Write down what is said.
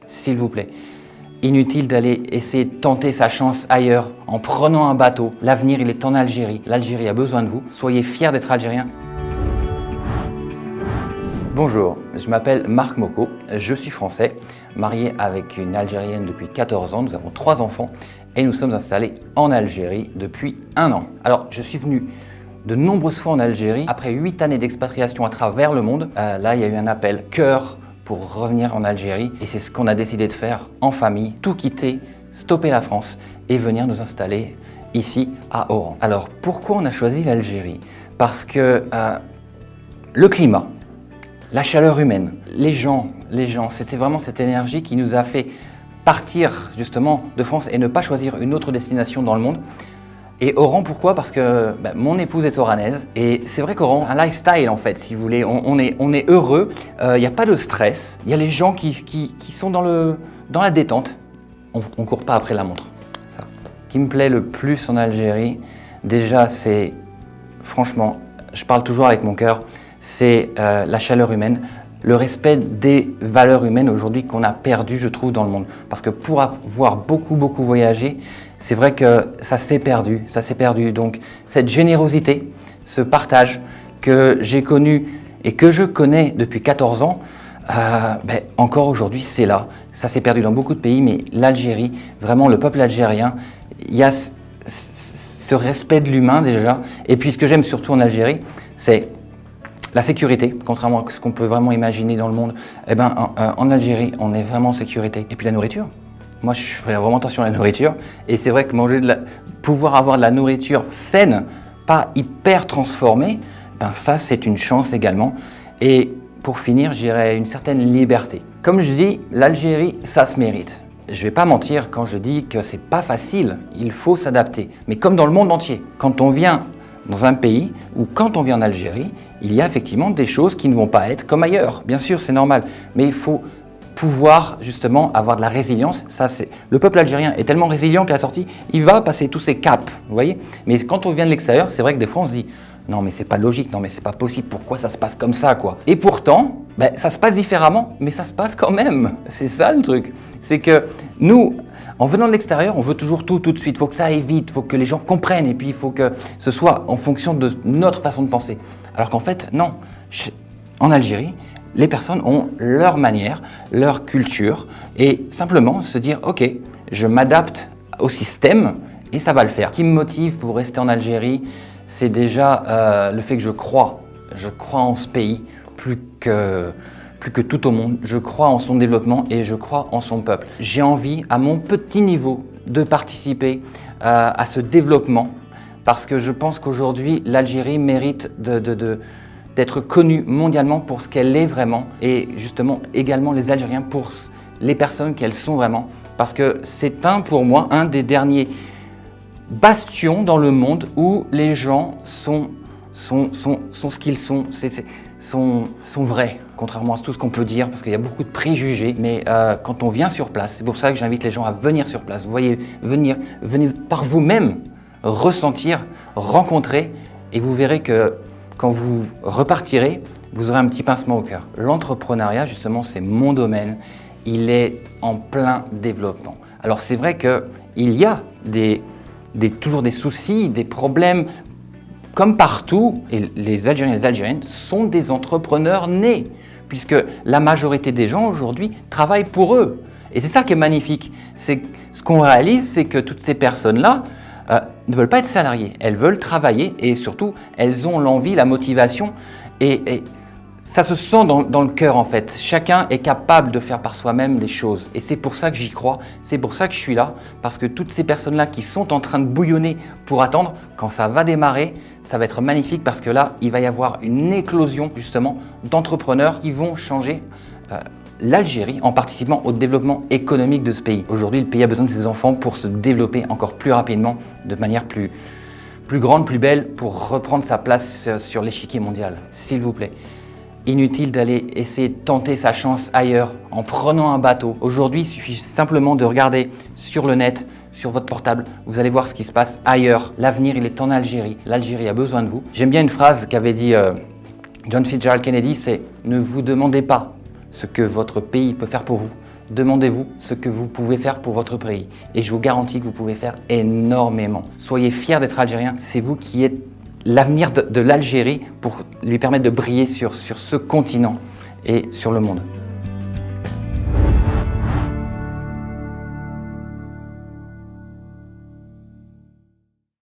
s'il vous plaît. Inutile d'aller essayer de tenter sa chance ailleurs en prenant un bateau. L'avenir, il est en Algérie. L'Algérie a besoin de vous. Soyez fiers d'être algérien. Bonjour, je m'appelle Marc Moko, je suis français, marié avec une Algérienne depuis 14 ans, nous avons 3 enfants et nous sommes installés en Algérie depuis 1 an. Alors, je suis venu de nombreuses fois en Algérie, après 8 années d'expatriation à travers le monde. Là, il y a eu un appel cœur pour revenir en Algérie et c'est ce qu'on a décidé de faire en famille, tout quitter, stopper la France et venir nous installer ici à Oran. Alors, pourquoi on a choisi l'Algérie? Parce que le climat, la chaleur humaine, les gens, c'était vraiment cette énergie qui nous a fait partir justement de France et ne pas choisir une autre destination dans le monde. Et Oran, pourquoi? Parce que mon épouse est oranaise et c'est vrai qu'Oran, un lifestyle en fait, si vous voulez, on est heureux, il n'y a pas de stress, il y a les gens qui sont dans la détente, on ne court pas après la montre. Ça. Ce qui me plaît le plus en Algérie, déjà c'est, franchement, je parle toujours avec mon cœur, c'est la chaleur humaine, le respect des valeurs humaines aujourd'hui qu'on a perdu, je trouve, dans le monde. Parce que pour avoir beaucoup voyagé, c'est vrai que ça s'est perdu. Donc cette générosité, ce partage que j'ai connu et que je connais depuis 14 ans, encore aujourd'hui, c'est là. Ça s'est perdu dans beaucoup de pays, mais l'Algérie, vraiment le peuple algérien, il y a ce respect de l'humain déjà. Et puis ce que j'aime surtout en Algérie, c'est la sécurité, contrairement à ce qu'on peut vraiment imaginer dans le monde. En Algérie, on est vraiment en sécurité. Et puis la nourriture. Moi, je fais vraiment attention à la nourriture. Et c'est vrai que pouvoir avoir de la nourriture saine, pas hyper transformée, ça, c'est une chance également. Et pour finir, je dirais une certaine liberté. Comme je dis, l'Algérie, ça se mérite. Je ne vais pas mentir quand je dis que c'est pas facile. Il faut s'adapter. Mais comme dans le monde entier, quand on vient dans un pays ou quand on vient en Algérie, il y a effectivement des choses qui ne vont pas être comme ailleurs. Bien sûr, c'est normal, mais il faut pouvoir justement avoir de la résilience. Le peuple algérien est tellement résilient qu'à la sortie, il va passer tous ses caps, vous voyez. Mais quand on vient de l'extérieur, c'est vrai que des fois on se dit non mais c'est pas logique, non mais c'est pas possible, pourquoi ça se passe comme ça quoi. Et pourtant, ça se passe différemment, mais ça se passe quand même. C'est ça le truc, c'est que nous, en venant de l'extérieur, on veut toujours tout de suite. Il faut que ça aille vite, il faut que les gens comprennent et puis il faut que ce soit en fonction de notre façon de penser. Alors qu'en fait, non. En Algérie, les personnes ont leur manière, leur culture et simplement se dire « Ok, je m'adapte au système et ça va le faire ». Ce qui me motive pour rester en Algérie, c'est déjà le fait que je crois en ce pays plus que tout au monde. Je crois en son développement et je crois en son peuple. J'ai envie, à mon petit niveau, de participer à ce développement parce que je pense qu'aujourd'hui, l'Algérie mérite d'être connue mondialement pour ce qu'elle est vraiment et justement également les Algériens pour les personnes qu'elles sont vraiment. Parce que c'est pour moi, un des derniers bastions dans le monde où les gens sont ce qu'ils sont, sont vrais, contrairement à tout ce qu'on peut dire, parce qu'il y a beaucoup de préjugés. Mais quand on vient sur place, c'est pour ça que j'invite les gens à venir sur place. Vous voyez, venez par vous-même ressentir, rencontrer, et vous verrez que quand vous repartirez, vous aurez un petit pincement au cœur. L'entrepreneuriat, justement, c'est mon domaine. Il est en plein développement. Alors c'est vrai qu'il y a toujours des soucis, des problèmes, comme partout, et les Algériens et les Algériennes sont des entrepreneurs nés, puisque la majorité des gens aujourd'hui travaillent pour eux. Et c'est ça qui est magnifique. C'est ce qu'on réalise, c'est que toutes ces personnes-là ne veulent pas être salariées. Elles veulent travailler et surtout, elles ont l'envie, la motivation. Et ça se sent dans le cœur en fait. Chacun est capable de faire par soi-même des choses. Et c'est pour ça que j'y crois, c'est pour ça que je suis là. Parce que toutes ces personnes-là qui sont en train de bouillonner pour attendre, quand ça va démarrer, ça va être magnifique parce que là, il va y avoir une éclosion justement d'entrepreneurs qui vont changer l'Algérie en participant au développement économique de ce pays. Aujourd'hui, le pays a besoin de ses enfants pour se développer encore plus rapidement, de manière plus grande, plus belle, pour reprendre sa place sur l'échiquier mondial. S'il vous plaît. Inutile d'aller essayer de tenter sa chance ailleurs en prenant un bateau. Aujourd'hui, il suffit simplement de regarder sur le net, sur votre portable, vous allez voir ce qui se passe ailleurs. L'avenir, il est en Algérie. L'Algérie a besoin de vous. J'aime bien une phrase qu'avait dit John Fitzgerald Kennedy, c'est « Ne vous demandez pas ce que votre pays peut faire pour vous. demandez-vous ce que vous pouvez faire pour votre pays. Et je vous garantis que vous pouvez faire énormément. Soyez fiers d'être algérien. C'est vous qui êtes l'avenir de l'Algérie pour lui permettre de briller sur ce continent et sur le monde.